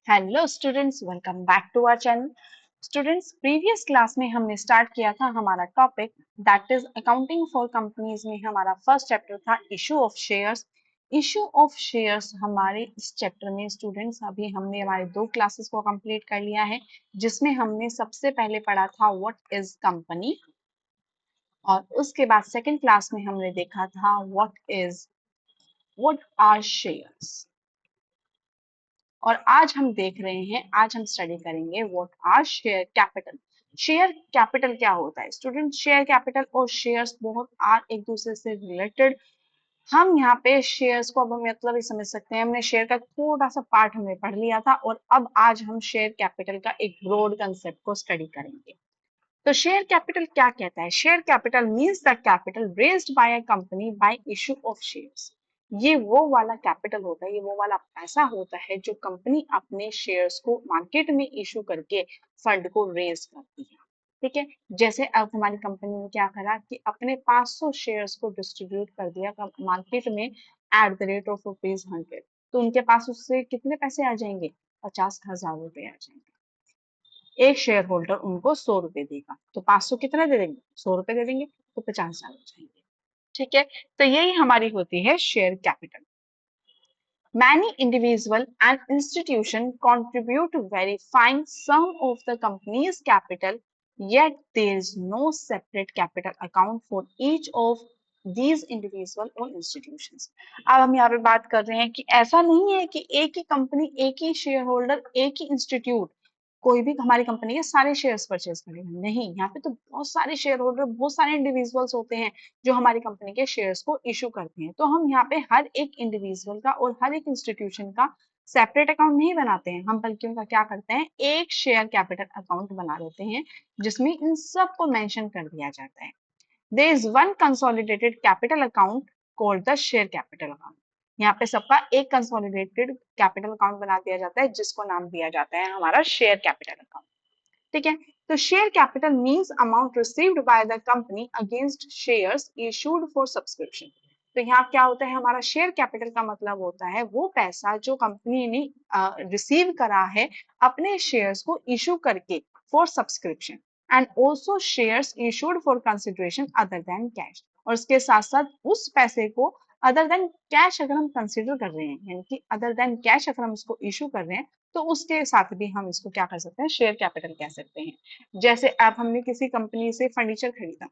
Hello students, welcome back to our channel. Students, previous class में हमने start किया था हमारा topic that is accounting for companies में हमारा फर्स्ट चैप्टर था issue of shares. Issue of shares हमारे इस चैप्टर में स्टूडेंट्स अभी हमने हमारे 2 क्लासेस को कंप्लीट कर लिया है, जिसमें हमने सबसे पहले पढ़ा था व्हाट इज कंपनी और उसके बाद सेकंड क्लास में हमने देखा था व्हाट आर शेयर्स। और आज हम देख रहे हैं, आज हम स्टडी करेंगे what are share capital. Share capital क्या होता है स्टूडेंट? शेयर कैपिटल और शेयर्स बहुत आर एक दूसरे से रिलेटेड। हम यहाँ पे शेयर्स को अब हम मतलब ही समझ सकते हैं, हमने शेयर का थोड़ा सा पार्ट हमने पढ़ लिया था और अब आज हम शेयर कैपिटल का एक ब्रॉड कंसेप्ट को स्टडी करेंगे। तो शेयर कैपिटल क्या कहता है? Share capital means the capital raised bye a company by issue of shares. ये वो वाला कैपिटल होता है, ये वो वाला पैसा होता है जो कंपनी अपने शेयर्स को मार्केट में इशू करके फंड को रेज करती है। ठीक है, जैसे अब हमारी कंपनी ने क्या करा कि अपने 500 शेयर्स को डिस्ट्रीब्यूट कर दिया मार्केट में एट द रेट ऑफ ₹100। तो उनके पास उससे कितने पैसे आ जाएंगे? 50,000 रुपए आ जाएंगे। एक शेयर होल्डर उनको 100 रुपए देगा, तो 500 कितने दे देंगे? 100 रुपए दे देंगे, तो 50,000 हो जाएंगे। ठीक है, तो यही हमारी होती है share capital. Many individual and institution contribute to verifying some of the company's capital, yet there is no separate capital account for each of these individual or institutions। अब हम यहाँ पे बात कर रहे हैं कि ऐसा नहीं है कि एक ही कंपनी, एक ही शेयर होल्डर, एक ही इंस्टीट्यूट कोई भी हमारी कंपनी के सारे शेयर्स परचेज करेगा। नहीं, यहाँ पे तो बहुत सारे शेयर होल्डर, बहुत सारे इंडिविजुअल्स होते हैं जो हमारी कंपनी के शेयर्स को इशू करते हैं। तो हम यहाँ पे हर एक इंडिविजुअल का और हर एक इंस्टीट्यूशन का सेपरेट अकाउंट नहीं बनाते हैं, हम बल्कि उनका क्या करते हैं, एक शेयर कैपिटल अकाउंट बना लेते हैं जिसमें इन सब को मेंशन कर दिया जाता है। There is one consolidated capital account called the share capital account। यहाँ पे सबका एक कंसोलिडेटेड कैपिटल अकाउंट बना दिया जाता है जिसको नाम दिया जाता है हमारा शेयर कैपिटल अकाउंट। ठीक है, तो share capital means amount received by the company against shares issued for subscription. तो यहाँ क्या होता है, हमारा शेयर कैपिटल का मतलब होता है वो पैसा जो कंपनी ने रिसीव करा है अपने शेयर्स को इशू करके for subscription, and also shares issued for consideration other than cash. और उसके साथ साथ उस पैसे को अदर देन कैश अगर हम कंसिडर कर रहे हैं, यानी कि अदर देन कैश अगर हम उसको इशू कर रहे हैं, तो उसके साथ भी हम इसको क्या कर सकते हैं, शेयर कैपिटल कह सकते हैं। जैसे अब हमने किसी कंपनी से फर्नीचर खरीदा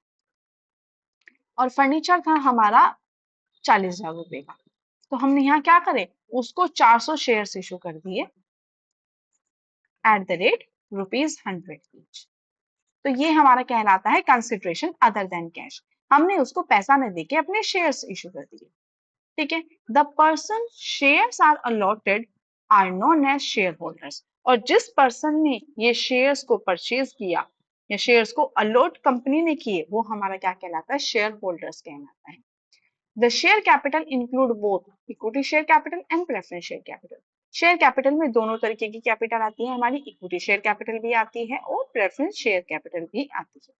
और फर्नीचर था हमारा 40,000 रुपए का, तो हमने यहाँ क्या करे, उसको 400 शेयर इशू कर दिए एट द रेट ₹100 ईच। तो ये हमारा कहलाता है कंसिडरेशन अदर देन कैश। हमने उसको पैसा न देके अपने शेयर्स इशू कर दिए। ठीक है, the person shares are allotted are known as shareholders. और जिस पर्सन ने ये शेयर्स को परचेज किया या शेयर्स को अलॉट कंपनी ने किए, वो हमारा क्या कहलाता है, शेयर होल्डर्स कहलाता है। The share capital include both equity share capital and preference share capital. Share capital में दोनों तरीके की कैपिटल आती है, हमारी इक्विटी शेयर कैपिटल भी आती है और प्रेफरेंस शेयर कैपिटल भी आती है।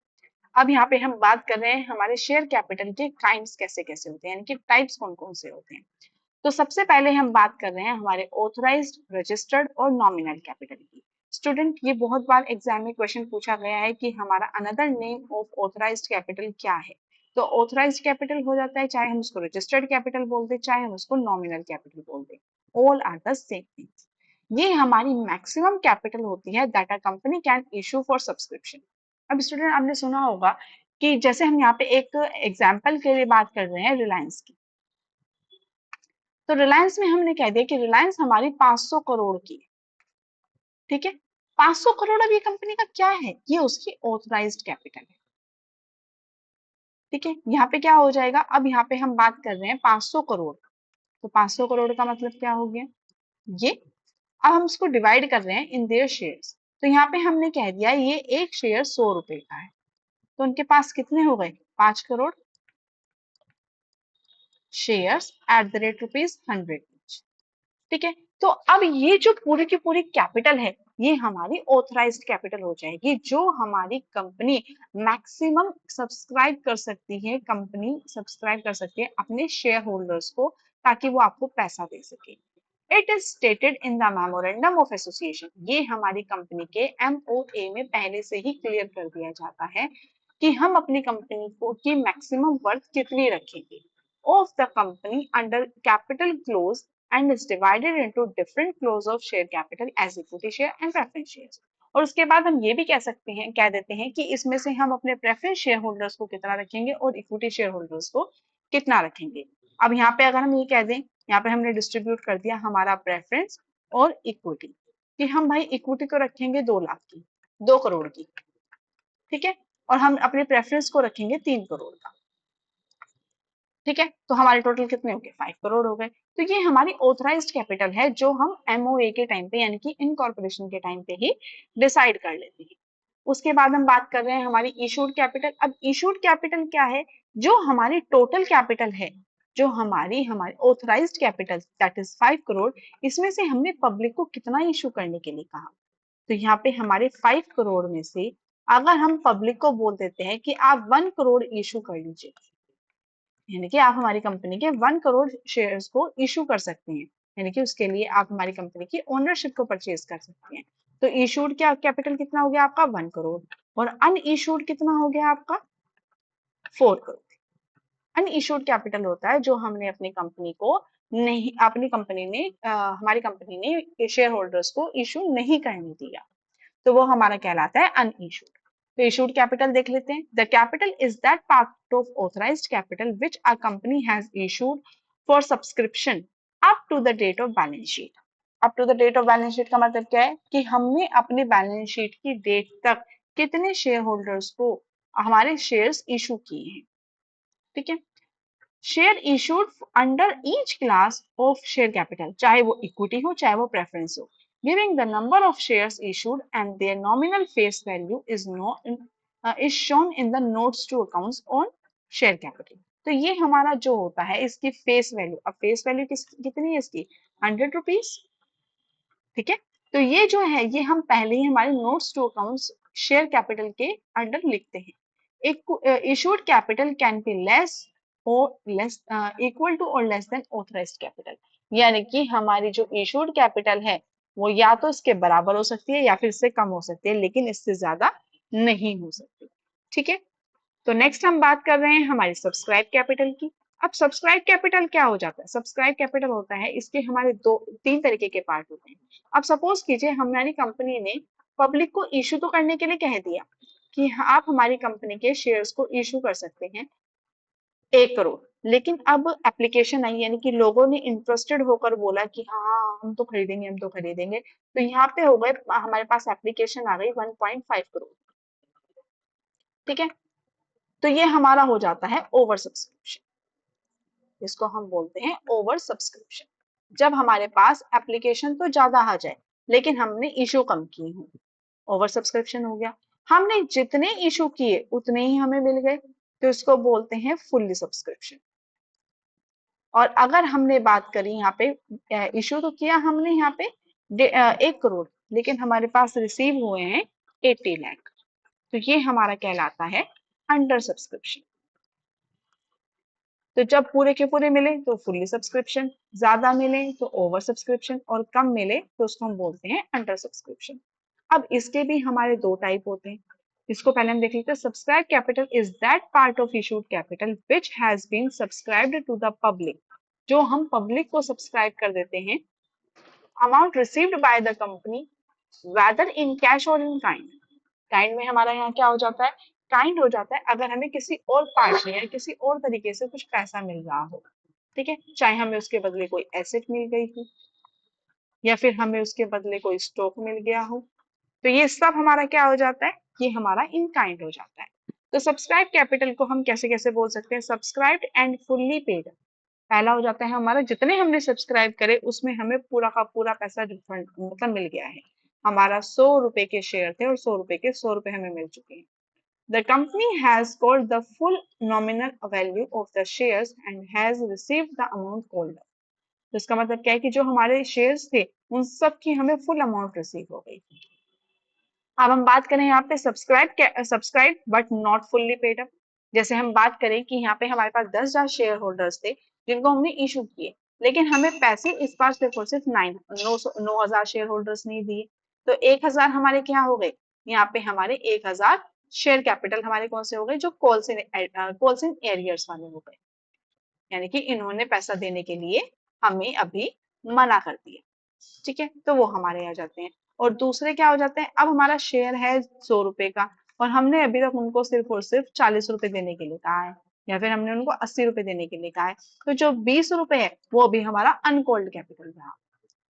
अब यहाँ पे हम बात कर रहे हैं हमारे शेयर कैपिटल के काइंड्स कैसे कैसे होते हैं, यानी कि टाइप्स कौन कौन से होते हैं। तो सबसे पहले हम बात कर रहे हैं हमारे ऑथराइज्ड, रजिस्टर्ड और नॉमिनल कैपिटल की। स्टूडेंट, ये बहुत बार एग्जाम में क्वेश्चन पूछा गया है कि हमारा another name of authorised capital क्या है। तो ऑथराइज्ड कैपिटल हो जाता है, चाहे हम उसको रजिस्टर्ड कैपिटल बोल दे, चाहे हम उसको नॉमिनल कैपिटल बोल दे, all are the same things. ये हमारी मैक्सिमम कैपिटल होती है that a company can issue for subscription. अब स्टूडेंट, आपने सुना होगा कि जैसे हम यहाँ पे एक एग्जाम्पल के लिए बात कर रहे हैं रिलायंस की, तो रिलायंस में हमने कह दिया कि रिलायंस हमारी 500 करोड़ की है। ठीक है, 500 करोड़ अब ये कंपनी का क्या है, ये उसकी ऑथराइज्ड कैपिटल है। ठीक है, यहाँ पे क्या हो जाएगा, अब यहाँ पे हम बात कर रहे हैं 500 करोड़, तो 500 करोड़ का मतलब क्या हो गया, ये अब हम इसको डिवाइड कर रहे हैं इन देयर शेयर्स। तो यहाँ पे हमने कह दिया ये एक शेयर 100 रुपए का है, तो उनके पास कितने हो गए, 5 crore shares at the rate ₹100 each. ठीक है, तो अब ये जो पूरी की पूरी कैपिटल है, ये हमारी ऑथराइज्ड कैपिटल हो जाएगी, जो हमारी कंपनी मैक्सिमम सब्सक्राइब कर सकती है, कंपनी सब्सक्राइब कर सकती है अपने शेयर होल्डर्स को, ताकि वो आपको पैसा दे सके। It is stated in the memorandum of association, ये हमारी कंपनी के एमओए में पहले से ही क्लियर कर दिया जाता है कि हम अपनी कंपनी को की मैक्सिमम वर्थ कितनी रखेंगे of the company under capital clause and is divided into different clause of share capital as equity share and preference shares. और उसके बाद हम ये भी कह सकते हैं, कह देते हैं कि इसमें से हम अपने प्रेफरेंस शेयर होल्डर्स को कितना रखेंगे और इक्विटी शेयर होल्डर्स को कितना रखेंगे। अब यहाँ पे अगर हम ये कह दें, यहाँ पे हमने डिस्ट्रीब्यूट कर दिया हमारा प्रेफरेंस और इक्विटी कि हम भाई इक्विटी को रखेंगे 2 लाख की, 2 करोड़ की, ठीक है, और हम अपने प्रेफरेंस को रखेंगे 3 करोड़ का, ठीक है, तो हमारे टोटल कितने हो गए, 5 करोड़ हो गए। तो ये हमारी ऑथराइज्ड कैपिटल है जो हम एमओए के टाइम पे यानी कि इनकॉर्पोरेशन के टाइम पे ही डिसाइड कर लेते हैं। उसके बाद हम बात कर रहे हैं हमारी इशूड कैपिटल। अब इशूड कैपिटल क्या है, जो हमारी टोटल कैपिटल है, जो हमारी हमारी authorised capital that is 5 crore, इसमें से हमने पब्लिक को कितना इशू करने के लिए कहा। तो यहाँ पे हमारे 5 करोड़ में से अगर हम पब्लिक को बोल देते हैं कि आप 1 करोड़ इशू कर लीजिए, यानी कि आप हमारी कंपनी के 1 करोड़ शेयर्स को इशू कर सकते हैं, यानी कि उसके लिए आप हमारी कंपनी की ओनरशिप को परचेज कर सकते हैं। तो इशूड क्या कैपिटल कितना हो गया आपका, 1 करोड़, और अनइशूड कितना हो गया आपका, 4 करोड़। अनइशूड कैपिटल होता है जो हमने अपनी कंपनी को नहीं, अपनी कंपनी ने हमारी कंपनी ने शेयर होल्डर्स को इशू नहीं करने दिया, तो वो हमारा कहलाता है अनइशूड। तो इशूड कैपिटल देख लेते हैं। The capital is that part of authorised capital which a company has issued for subscription up to the date of balance sheet. Up to the date of balance sheet का मतलब क्या है कि हमने अपनी बैलेंस शीट की date तक कितने शेयर होल्डर्स को हमारे शेयर्स इशू किए हैं, ठीक है। Share issued under each class of share capital, चाहे वो इक्विटी हो चाहे वो प्रेफरेंस हो, giving the number of shares issued and their nominal face value is shown in the notes to accounts on share capital. तो ये हमारा जो होता है इसकी फेस वैल्यू, अब फेस वैल्यू कितनी है इसकी, 100 रुपीज, ठीक है। तो ये जो है ये हम पहले ही हमारे notes to accounts share capital के अंडर लिखते हैं। एक issued capital can be less और लेस इक्वल टू और लेस देन ऑथराइज्ड कैपिटल, यानी कि हमारी जो इशूड कैपिटल है वो या तो इसके बराबर हो सकती है या फिर इससे कम हो सकती है, लेकिन इससे ज्यादा नहीं हो सकती, ठीक है। तो नेक्स्ट हम बात कर रहे हैं हमारी सब्सक्राइब कैपिटल की। अब सब्सक्राइब कैपिटल क्या हो जाता है, सब्सक्राइब कैपिटल होता है, इसके हमारे 3 तरीके के पार्ट होते हैं। अब सपोज कीजिए हमारी कंपनी ने पब्लिक को इशू तो करने के लिए कह दिया कि हाँ, आप हमारी कंपनी के शेयर्स को इशू कर सकते हैं 1 करोड़, लेकिन अब एप्लीकेशन आई यानी कि लोगों ने इंटरेस्टेड होकर बोला कि हाँ हम तो खरीदेंगे, हम तो खरीदेंगे, तो यहाँ पे हो गए हमारे पास एप्लीकेशन आ गई 1.5 करोड़, ठीक है। तो ये हमारा हो जाता है ओवर सब्सक्रिप्शन, इसको हम बोलते हैं ओवर सब्सक्रिप्शन। जब हमारे पास एप्लीकेशन तो ज्यादा आ जाए लेकिन हमने इशू कम की हो, ओवर सब्सक्रिप्शन हो गया। हमने जितने इशू किए उतने ही हमें मिल गए, तो इसको बोलते हैं फुल्ली सब्सक्रिप्शन। और अगर हमने बात करी यहाँ पे, इशू तो किया हमने यहाँ पे 1 करोड़, लेकिन हमारे पास रिसीव हुए हैं 80 लाख, तो ये हमारा कहलाता है अंडर सब्सक्रिप्शन। तो जब पूरे के पूरे मिले तो फुल्ली सब्सक्रिप्शन, ज्यादा मिले तो ओवर सब्सक्रिप्शन, और कम मिले तो उसको हम बोलते हैं अंडर सब्सक्रिप्शन। अब इसके भी हमारे 2 टाइप होते हैं, इसको पहले हम देख लेते हैं। Subscribe capital is that part of issued capital which has been subscribed to the public, जो हम पब्लिक को सब्सक्राइब कर देते हैं, amount received by the company whether in cash और इन काइंड। काइंड में हमारा यहाँ क्या हो जाता है, काइंड हो जाता है अगर हमें किसी और पार्ट में या किसी और तरीके से कुछ पैसा मिल रहा हो, ठीक है, चाहे हमें उसके बदले कोई एसेट मिल गई हो या फिर हमें उसके बदले कोई स्टॉक मिल गया हो, तो ये सब हमारा क्या हो जाता है, ये हमारा इन काइंड हो जाता है। तो सब्सक्राइब कैपिटल को हम कैसे कैसे बोल सकते हैं, सब्सक्राइब्ड एंड फुल्ली पेड। पहला हो जाता है हमारा जितने हमने सब्सक्राइब करे उसमें हमें पूरा का पूरा पैसा रिफंड मतलब मिल गया है, हमारा 100 रुपए के शेयर थे और 100 रुपए के 100 रुपए हमें मिल चुके हैं। The company has called the full nominal value of the shares and has received the amount called up. तो इसका मतलब क्या है कि जो हमारे शेयर्स थे उन सब की हमें फुल अमाउंट रिसीव हो गई। अब हम बात करें यहाँ पे subscribe but not fully paid up. जैसे हम बात करें कि यहाँ पे हमारे पास 10,000 शेयर होल्डर्स थे जिनको हमने इशू किए, लेकिन हमें पैसे इस बार सिर्फ और सिर्फ 9,000 शेयर होल्डर्स नहीं दिए, तो 1,000 हमारे क्या हो गए, यहाँ पे हमारे 1,000 शेयर कैपिटल हमारे कौन से हो गए, जो कॉल्स इन एरियर्स वाले हो गए, यानी कि इन्होंने पैसा देने के लिए हमें अभी मना कर दिया। ठीक है, तो वो हमारे आ जाते हैं। और दूसरे क्या हो जाते हैं, अब हमारा शेयर है 100 रुपए का, और हमने अभी तक उनको सिर्फ और सिर्फ 40 रुपए देने के लिए कहा है, या फिर हमने उनको 80 रुपए देने के लिए कहा है, तो जो 20 रुपए है वो अभी हमारा अनकॉल्ड कैपिटल रहा।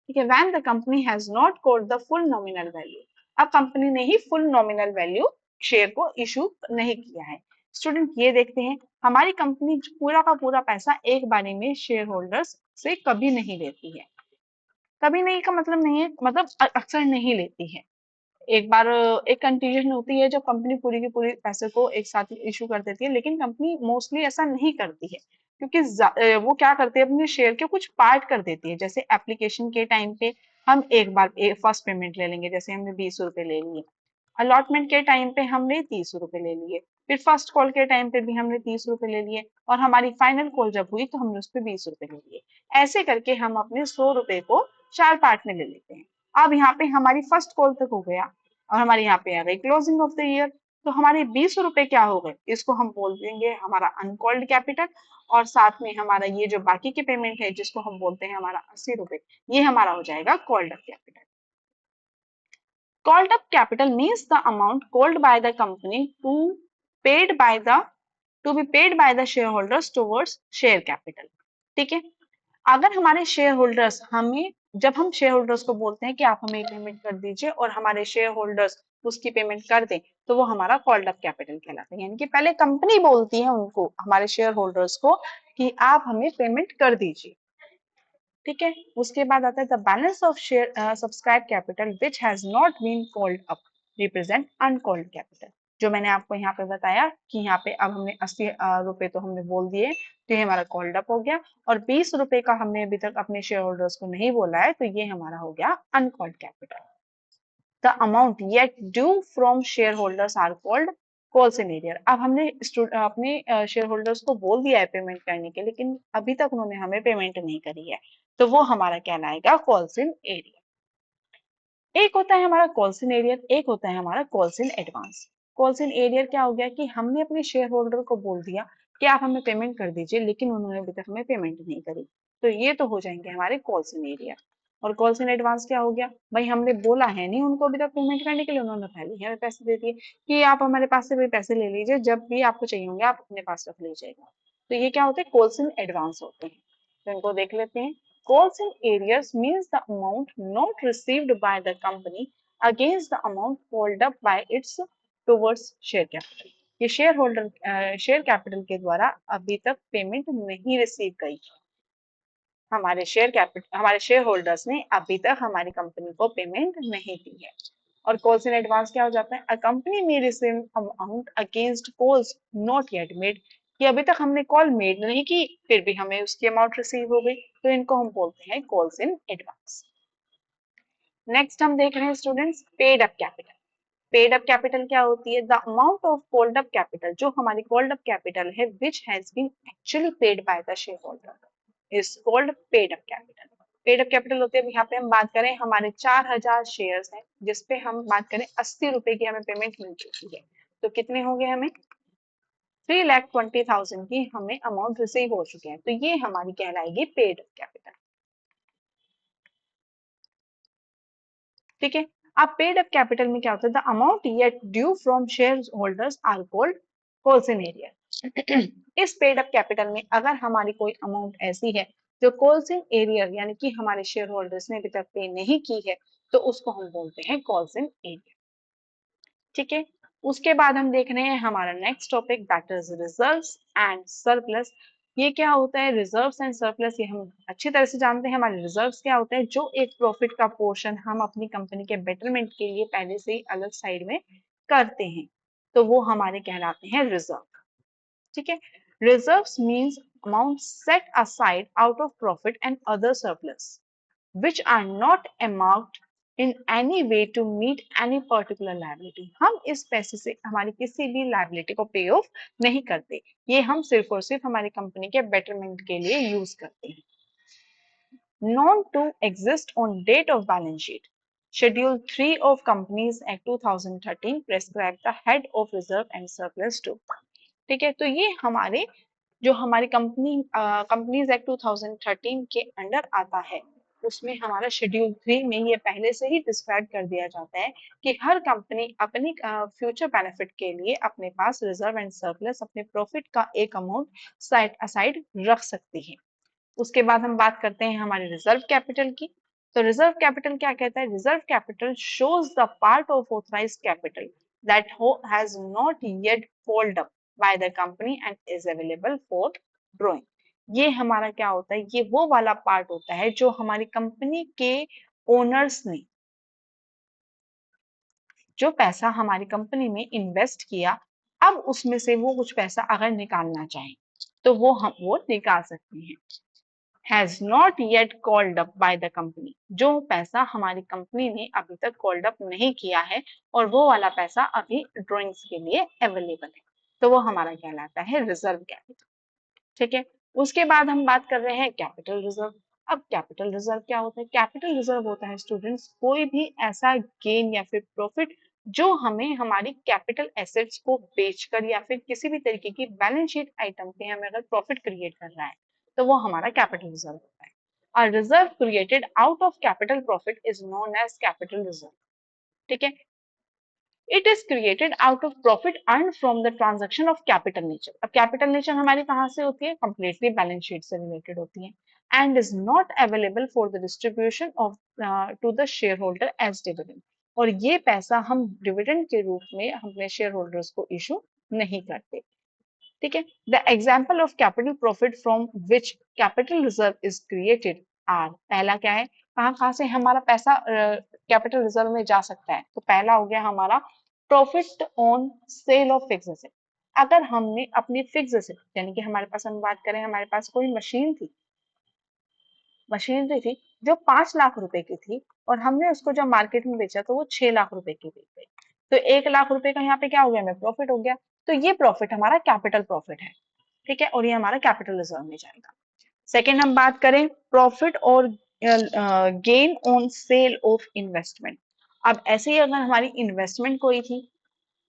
ठीक है, when the company has not called the full nominal value, अब कंपनी ने ही फुल नॉमिनल वैल्यू शेयर को इशू नहीं किया है। स्टूडेंट ये देखते हैं, हमारी कंपनी पूरा का पूरा पैसा एक बारी में शेयर होल्डर्स से कभी नहीं लेती है। कभी नहीं का मतलब नहीं है, मतलब अक्सर नहीं लेती है। एक बार एक कंडीशन होती है जब कंपनी पूरी की पूरी पैसे को एक साथ इशू कर देती है, लेकिन कंपनी मोस्टली ऐसा नहीं करती है, क्योंकि वो क्या करती है, अपने शेयर के कुछ पार्ट कर देती है। जैसे एप्लीकेशन के टाइम पे हम एक बार फर्स्ट पेमेंट ले लेंगे, जैसे हमने 20 रुपए ले लिए, अलॉटमेंट के टाइम पे हमने 30 रुपए ले लिए, फिर फर्स्ट कॉल के टाइम पे भी हमने 30 रुपए ले लिए, और हमारी फाइनल कॉल जब हुई तो हमने उस पर 20 रुपए ले लिए। ऐसे करके हम अपने 100 रुपए को 4 पार्ट में ले लेते हैं। अब यहाँ पे हमारी फर्स्ट कॉल तक हो गया, और हमारे यहाँ पे आ गई क्लोजिंग ऑफ द ईयर, तो हमारे 20 रुपए क्या हो गए, इसको हम बोल देंगे हमारा अनकॉल्ड कैपिटल, और साथ में हमारा ये जो बाकी के पेमेंट है जिसको हम बोलते हैं हमारा 80 रुपए, ये हमारा हो जाएगा called up capital. Called up capital means the amount called by the company paid by the to be paid by the shareholders towards share capital। ठीक है, अगर हमारे शेयर होल्डर्स हमें, जब हम शेयर होल्डर्स को बोलते हैं कि आप हमें पेमेंट कर दीजिए और हमारे शेयर होल्डर्स उसकी पेमेंट कर दें, तो वो हमारा कॉल्ड अप कैपिटल कहलाता है। यानी कि पहले कंपनी बोलती है उनको, हमारे शेयर होल्डर्स को, कि आप हमें पेमेंट कर दीजिए। ठीक है, उसके बाद आता है the balance of share subscribe capital which has not been called up represent uncalled capital. जो मैंने आपको यहाँ पे बताया कि यहाँ पे अब हमने 80 रुपए तो हमने बोल दिए, तो ये हमारा कॉल्ड अप हो गया, और 20 रुपए का हमने अभी तक अपने शेयर होल्डर्स को नहीं बोला है, तो ये हमारा हो गया uncalled capital. The amount yet due from shareholders are called calls in arrear. अब हमने अपने शेयर होल्डर्स को बोल दिया है पेमेंट करने के, लेकिन अभी तक उन्होंने हमें पेमेंट नहीं करी है, तो वो हमारा कहलाएगा कॉल्स इन एरियर। एक होता है हमारा कॉल्स इन एरियर, एक होता है हमारा calls in advance. Calls in arrear क्या हो गया कि हमने अपने शेयर होल्डर को बोल दिया कि आप हमें पेमेंट कर दीजिए, लेकिन उन्होंने अभी तक हमें पेमेंट नहीं करी, तो ये तो हो जाएंगे हमारे कॉल्स इन एरियर। और कॉल्स इन एडवांस क्या हो गया, भाई हमने बोला है नहीं उनको अभी तक पेमेंट करने के लिए, उन्होंने पहले ही हमें पैसे दे दिए कि आप हमारे पास से भी पैसे ले लीजिए, जब भी आपको चाहिए होंगे आप अपने पास रख लीजिएगा। तो ये क्या होते हैं, कॉल्स इन एडवांस होते हैं। तो इनको देख लेते हैं। Calls in arrears means the amount not received by the company against the amount called up by its towards share capital। ये शेयर कैपिटल के द्वारा अभी तक पेमेंट नहीं रिसीव गई, हमारे शेयर होल्डर्स ने अभी तक हमारी कंपनी को पेमेंट नहीं दी है। और कॉल्स इन एडवांस क्या हो जाता है, अ कंपनी में receive amount against calls not yet made, कि अभी तक हमने कॉल मेड नहीं की फिर भी हमें उसकी अमाउंट रिसीव हो गई, तो इनको हम बोलते हैं कॉल्स इन एडवांस। नेक्स्ट हम देख रहे हैं students paid up capital. Paid up capital क्या होती है, the amount of called up capital, जो हमारी कॉल्ड अप कैपिटल है which has been actually paid by the shareholder is called paid up capital. Paid up capital होते हैं, यहाँ पे हम बात करें हमारे 4,000 शेयर्स हैं, जिसपे हम बात करें 80 रुपए की हमें पेमेंट मिल चुकी है, तो कितने हो गए, हमें 3,20,000 की हमें अमाउंट रिसीव हो चुके हैं, तो ये हमारी कहलाएगी पेड अप कैपिटल। ठीक है, अब पेड अप कैपिटल में क्या होता है, the amount yet due from shareholders are called calls in arrear. इस पेड अप कैपिटल में अगर हमारी कोई अमाउंट ऐसी है जो कॉल्स इन एरियर, यानी कि हमारे शेयर होल्डर्स ने अभी तक पे नहीं की है, तो उसको हम बोलते हैं कॉल्स इन एरियर। ठीक है, उसके बाद हम देख रहे हैं हमारा next topic that is reserves and surplus. ये क्या होता है, रिजर्व्स एंड सरप्लस, ये हम अच्छी तरह से जानते हैं। हमारे रिजर्व्स क्या होता है, जो एक प्रॉफिट का पोर्शन हम अपनी कंपनी के बेटरमेंट के लिए पहले से ही अलग साइड में करते हैं, तो वो हमारे कहलाते हैं रिजर्व। ठीक है, reserves means amount set aside out of profit and other surplus which are not earmarked in any way to meet any particular liability। हम इस पैसे से हमारी किसी भी लाइबिलिटी को पे ऑफ नहीं करते, ये हम सिर्फ और सिर्फ हमारी कंपनी के बेटरमेंट के लिए यूज करते हैं। known to exist on date of balance sheet. Schedule 3 of Companies Act 2013 prescribe the head of reserve and surplus to. ठीक है, तो ये हमारे जो हमारी कंपनीज एक्ट 2013 के अंडर आता है, उसमें हमारा शेड्यूल 3 में ये पहले से ही डिस्क्राइब कर दिया जाता है कि हर कंपनी अपनी फ्यूचर बेनिफिट के लिए अपने पास रिजर्व एंड सरप्लस, अपने प्रॉफिट का एक अमाउंट साइड असाइड रख सकती है। उसके बाद हम बात करते हैं हमारे रिजर्व कैपिटल की। तो रिजर्व कैपिटल क्या कहता है? Reserve capital shows the part of authorise capital that has not yet called up by the company and is available for drawing. ये हमारा क्या होता है? ये वो वाला पार्ट होता है जो हमारी कंपनी के ओनर्स ने जो पैसा हमारी कंपनी में इन्वेस्ट किया, अब उसमें से वो कुछ पैसा अगर निकालना चाहें तो वो निकाल सकते हैं। Has not yet called up by the company, जो पैसा हमारी कंपनी ने अभी तक कॉल्ड अप नहीं किया है और वो वाला पैसा अभी ड्रॉइंग्स के लिए अवेलेबल है, तो वो हमारा कहलाता है रिजर्व कैपिटल। ठीक है, उसके बाद हम बात कर रहे हैं कैपिटल रिजर्व। अब कैपिटल रिजर्व क्या होता है? कैपिटल रिजर्व होता है स्टूडेंट्स कोई भी ऐसा गेन या फिर प्रॉफिट जो हमें हमारी कैपिटल एसेट्स को बेचकर या फिर किसी भी तरीके की बैलेंस शीट आइटम पे हमें अगर प्रॉफिट क्रिएट कर रहा है तो वो हमारा कैपिटल रिजर्व होता है। और reserve created out of capital profit is known as capital reserve. ठीक है, it is created out of profit earn from the transaction of capital nature. अब कैपिटल नेचर हमारी कहाँ से होती है? कंप्लीटली बैलेंस शीट से रिलेटेड होती है। And is not available for the distribution of to the shareholder as dividend. और ये पैसा हम डिविडेंड के रूप में अपने शेयर होल्डर्स को इशू नहीं करते। ठीक है, the example of capital profit from which capital reserve is created are. पहला क्या है? कहाँ कहाँ से हमारा पैसा कैपिटल रिजर्व में जा सकता है? तो पहला हो गया हमारा profit on sale of fix asset. अगर हमने अपनी फिक्स एसेट यानी कि हमारे पास, हम बात करें हमारे पास कोई मशीनरी थी जो 5 लाख रुपए की थी और हमने उसको जब मार्केट में बेचा तो वो 6 लाख रुपए की बिक गई, तो 1 लाख रुपए का यहाँ पे क्या हो गया? हमें प्रॉफिट हो गया। तो ये प्रॉफिट हमारा कैपिटल प्रॉफिट है। ठीक है, और ये हमारा कैपिटल रिजर्व में जाएगा। सेकेंड हम बात करें प्रॉफिट और gain on sale of investment. अब ऐसे ही अगर हमारी इन्वेस्टमेंट कोई थी,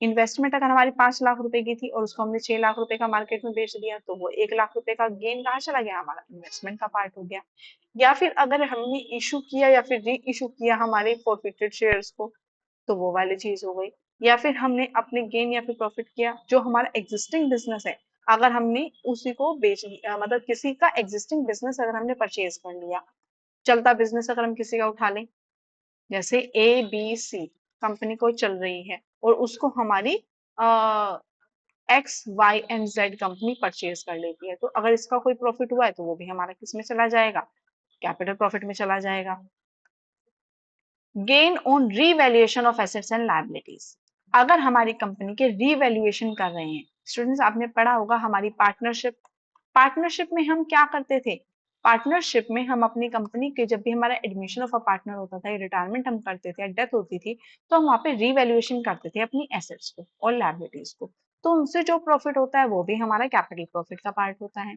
इन्वेस्टमेंट अगर हमारी 5 लाख रुपए की थी और उसको हमने 6 लाख रुपए का मार्केट में बेच दिया तो वो 1 लाख रुपए का गेन कहाँ चला गया? हमारा इन्वेस्टमेंट का पार्ट हो गया। या फिर अगर हमने इशू किया या फिर री इशू किया हमारे फॉरफिटेड शेयर्स को तो वो वाली चीज हो गई। या फिर हमने अपने गेन या फिर प्रॉफिट किया जो हमारा एग्जिस्टिंग बिजनेस है, अगर हमने उसी को मतलब किसी का एग्जिस्टिंग बिजनेस अगर हमने परचेज कर लिया, चलता बिजनेस अगर हम किसी का उठा लें, जैसे ABC कंपनी कोई चल रही है और उसको हमारी XYZ कंपनी परचेज कर लेती है, तो अगर इसका कोई प्रॉफिट हुआ है तो वो भी हमारा किस में चला जाएगा? कैपिटल प्रॉफिट में चला जाएगा। Gain on revaluation of assets and liabilities. अगर हमारी कंपनी के रीवैल्यूएशन कर रहे हैं, स्टूडेंट्स आपने पढ़ा होगा हमारी पार्टनरशिप, पार्टनरशिप में हम क्या करते थे? पार्टनरशिप में हम अपनी कंपनी के जब भी हमारा एडमिशन ऑफ अ पार्टनर होता था या रिटायरमेंट हम करते थे या डेथ होती थी तो हम वहां पे रीवैल्यूएशन करते थे अपनी एसेट्स को और लायबिलिटीज को, तो उनसे जो प्रॉफिट होता है वो भी हमारा कैपिटल प्रॉफिट का पार्ट होता है।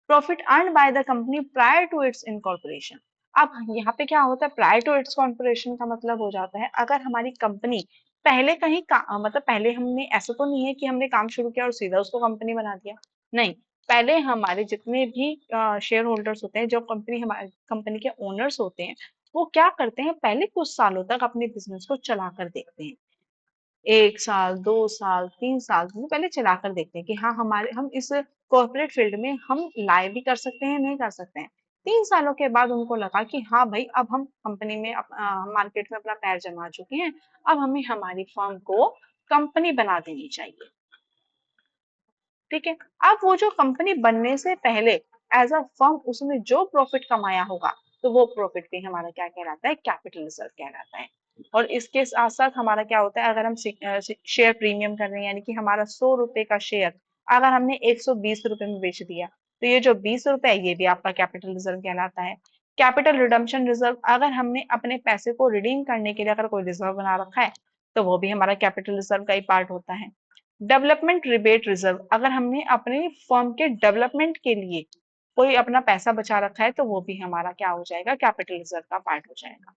Profit earn by the company prior to its incorporation. अब यहाँ पे क्या होता है? प्रायर टू इट्स कॉर्पोरेशन का मतलब हो जाता है अगर हमारी कंपनी पहले कहीं मतलब पहले हमने, ऐसा तो नहीं है कि हमने काम शुरू किया और सीधा उसको कंपनी बना दिया, नहीं, पहले हमारे जितने भी शेयर होल्डर्स होते हैं, जो कंपनी हमारी कंपनी के ओनर्स होते हैं, वो क्या करते हैं? पहले कुछ सालों तक अपने बिजनेस को चला कर देखते हैं, 1 साल 2 साल 3 साल वो पहले चलाकर देखते हैं कि हाँ हमारे हम इस कॉर्पोरेट फील्ड में हम लाए भी कर सकते हैं नहीं कर सकते हैं। 3 सालों के बाद उनको लगा कि हाँ भाई अब हम कंपनी में मार्केट में अपना पैर जमा चुके हैं, अब हमें हमारी फर्म को कंपनी बना देनी चाहिए। ठीक है, अब वो जो कंपनी बनने से पहले एज अ फर्म उसने जो प्रॉफिट कमाया होगा तो वो प्रॉफिट भी हमारा क्या कहलाता है? कैपिटल रिजर्व कहलाता है। और इसके साथ साथ हमारा क्या होता है? अगर हम शेयर प्रीमियम कर रहे हैं यानी कि हमारा 100 रुपए का शेयर अगर हमने 120 रुपए में बेच दिया तो ये जो 20 रुपए है ये भी आपका कैपिटल रिजर्व कहलाता है। कैपिटल रिडम्पशन रिजर्व, अगर हमने अपने पैसे को रिडीम करने के लिए अगर कोई रिजर्व बना रखा है तो वो भी हमारा कैपिटल रिजर्व का ही पार्ट होता है। डेवलपमेंट रिबेट रिजर्व, अगर हमने अपने फर्म के डेवलपमेंट के लिए कोई अपना पैसा बचा रखा है तो वो भी हमारा क्या हो जाएगा, कैपिटल रिजर्व का पार्ट हो जाएगा।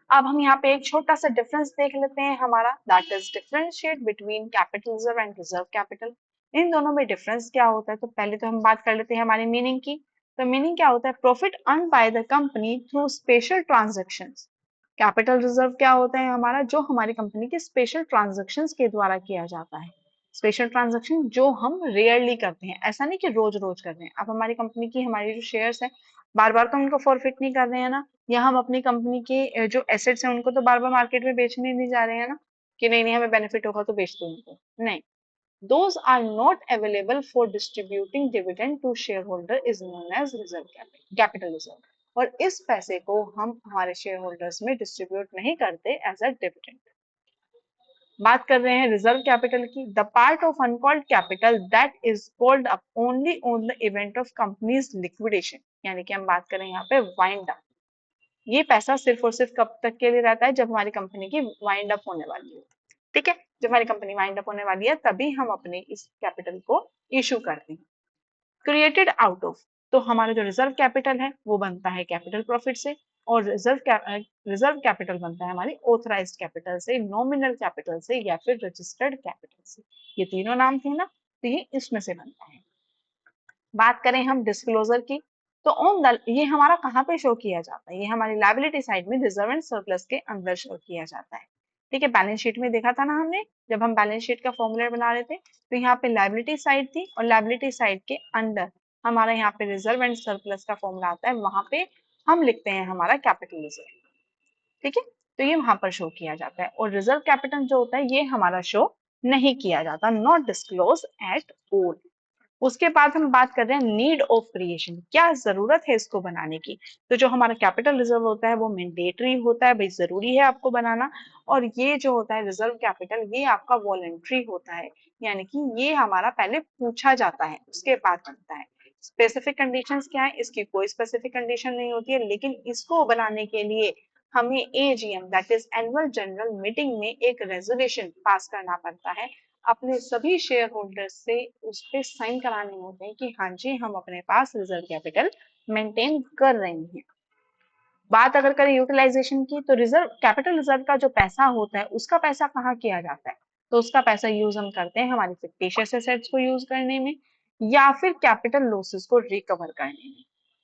अब हम यहाँ पे एक छोटा सा डिफरेंस देख लेते हैं हमारा, that is differentiate between capital reserve and reserve capital. इन दोनों में डिफरेंस क्या होता है, तो पहले तो हम बात कर लेते हैं हमारी मीनिंग की। तो मीनिंग क्या होता है, profit earn by the company through special transactions. Capital reserve क्या होता है हमारा, जो हमारी कंपनी के स्पेशल ट्रांजेक्शंस के द्वारा किया जाता है। स्पेशल ट्रांजेक्शन जो हम रेयरली करते हैं, ऐसा नहीं कि रोज रोज कर रहे हैं। अब हमारी कंपनी की हमारी जो शेयर्स है, बार बार तो उनको फॉरफिट नहीं कर रहे हैं ना, या हम अपनी कंपनी के जो एसेट्स हैं उनको तो बार बार मार्केट में बेचने नहीं जा रहे हैं ना, कि नहीं नहीं हमें बेनिफिट होगा तो बेच दो उनको, नहीं। those are not available for distributing dividend to shareholder is known as reserve capital reserve। और इस पैसे को हम हमारे शेयर होल्डर्स में डिस्ट्रीब्यूट नहीं करते एज अ डिविडेंड। बात कर रहे हैं रिजर्व कैपिटल की, the part of uncalled capital that is called up only on the event of companies liquidation. यानी कि हम बात करें यहाँ पे वाइंड अप, ये पैसा सिर्फ और सिर्फ कब तक के लिए रहता है, जब हमारी कंपनी की वाइंड अप होने वाली है। ठीक है, जब हमारी कंपनी वाइंड अप होने वाली है तभी हम अपने इस कैपिटल को इशू करते हैं। क्रिएटेड आउट ऑफ, तो हमारा जो रिजर्व कैपिटल है वो बनता है कैपिटल प्रॉफिट से, और रिजर्व कैपिटल बनता है हमारी ऑथराइज्ड कैपिटल से, नॉमिनल कैपिटल से, या फिर रजिस्टर्ड कैपिटल से। ये तीनों नाम थे ना, तो ये इसमें से बनता है। बात करें हम डिस्क्लोजर की, तो ऑन द, ये हमारा कहाँ पे शो किया जाता है, ये हमारी लायबिलिटी साइड में रिजर्व एंड सरप्लस के अंदर शो किया जाता है। ठीक है, बैलेंस शीट में देखा था ना हमने, जब हम बैलेंस शीट का फॉर्मूला बना रहे थे, तो यहाँ पे लायबिलिटी साइड थी, और लायबिलिटी साइड के अंदर हमारा यहाँ पे रिजर्व एंड सरप्लस का फॉर्मूला आता है, वहां पे हम लिखते हैं हमारा कैपिटल रिजर्व। ठीक है, तो ये वहां पर शो किया जाता है, और रिजर्व कैपिटल जो होता है ये हमारा शो नहीं किया जाता, नॉट डिस्क्लोज एट ऑल। उसके बाद हम बात कर रहे हैं नीड ऑफ क्रिएशन, क्या जरूरत है इसको बनाने की। तो जो हमारा कैपिटल रिजर्व होता है वो मैंडेटरी होता है, भाई जरूरी है आपको बनाना। और ये जो होता है रिजर्व कैपिटल, ये आपका वॉलेंट्री होता है, यानी कि ये हमारा पहले पूछा जाता है उसके बाद बनता है। स्पेसिफिक कंडीशंस क्या है, इसकी कोई स्पेसिफिक कंडीशन नहीं होती है, लेकिन इसको बनाने के लिए हमें AGM that is annual general meeting में एक रेजोल्यूशन पास करना पड़ता है, अपने सभी शेयर होल्डर्स से उस पर साइन कराने होते हैं कि हाँ जी हम अपने पास रिजर्व कैपिटल मेंटेन कर रहे हैं। बात अगर करें यूटिलाइजेशन की, तो रिजर्व कैपिटल रिजर्व का जो पैसा होता है उसका पैसा कहाँ किया जाता है, तो उसका पैसा यूज हम करते हैं हमारी फिक्टिशियस एसेट्स को यूज करने में, या फिर कैपिटल लॉसेस को रिकवर करने में।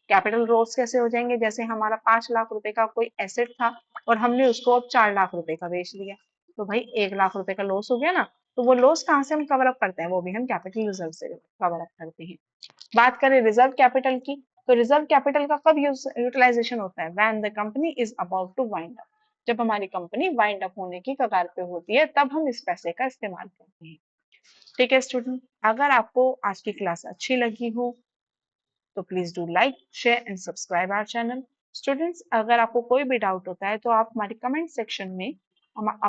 कैपिटल लॉस कैसे हो जाएंगे, जैसे हमारा 5 लाख रुपए का कोई एसेट था और हमने उसको अब 4 लाख रुपए का बेच दिया, तो भाई 1 लाख रुपए का लॉस हो गया ना, तो वो लॉस कहाँ से हम कवर अप करते हैं, वो भी हम कैपिटल रिजर्व से कवर अप करते हैं। बात करें रिजर्व कैपिटल की, तो रिजर्व कैपिटल का कब यूटिलाइजेशन होता है, when the company is about to wind up, जब हमारी कंपनी वाइंड अप होने की कगार पे होती है तब हम इस पैसे का इस्तेमाल करते हैं। ठीक है स्टूडेंट, अगर आपको आज की क्लास अच्छी लगी हो तो please do like share and subscribe our channel. Students, अगर आपको कोई भी डाउट होता है तो आप हमारे कमेंट सेक्शन में